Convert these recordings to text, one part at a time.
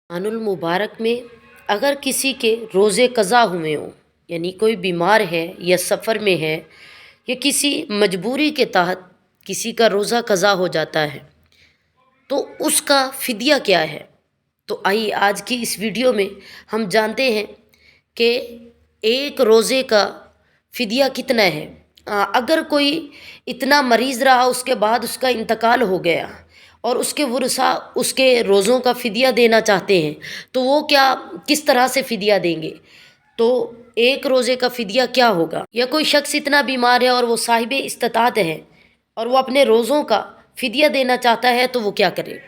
रमज़ान المبارक में अगर किसी के रोज़े क़ज़ा हुए हों, यानी कोई बीमार है या सफ़र में है या किसी मजबूरी के तहत किसी का रोज़ा क़ज़ा हो जाता है, तो उसका फ़िदिया क्या है। तो आइए आज की इस वीडियो में हम जानते हैं कि एक रोज़े का फ़िदिया कितना है। अगर कोई इतना मरीज़ रहा उसके बाद उसका इंतकाल हो गया और उसके वरसा उसके रोज़ों का फ़िदिया देना चाहते हैं, तो वो क्या किस तरह से फ़िदिया देंगे। तो एक रोज़े का फ़िदिया क्या होगा। या कोई शख्स इतना बीमार है और वो साहिब इस्तिताअत है और वो अपने रोज़ों का फ़िदिया देना चाहता है, तो वो क्या करे।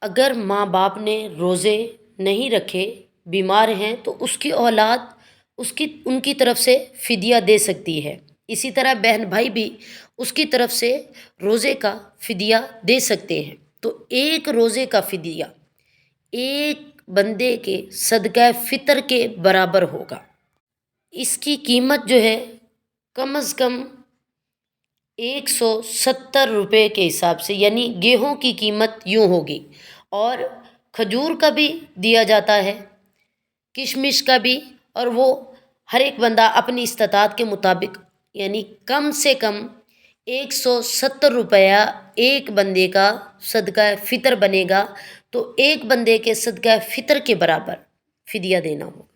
अगर माँ बाप ने रोज़े नहीं रखे, बीमार हैं, तो उसकी औलाद उसकी उनकी तरफ से फ़िदिया दे सकती है। इसी तरह बहन भाई भी उसकी तरफ से रोज़े का फ़िदिया दे सकते हैं। तो एक रोज़े का फ़िदिया एक बंदे के सदका फ़ितर के बराबर होगा। इसकी कीमत जो है कम अज़ कम 170 रुपये के हिसाब से, यानी गेहूं की कीमत यूँ होगी। और खजूर का भी दिया जाता है, किशमिश का भी, और वो हर एक बंदा अपनी इस्तात के मुताबिक, यानी कम से कम 170 रुपया एक बंदे का सदका फ़ितर बनेगा। तो एक बंदे के सदका फ़ितर के बराबर फ़िदिया देना हो।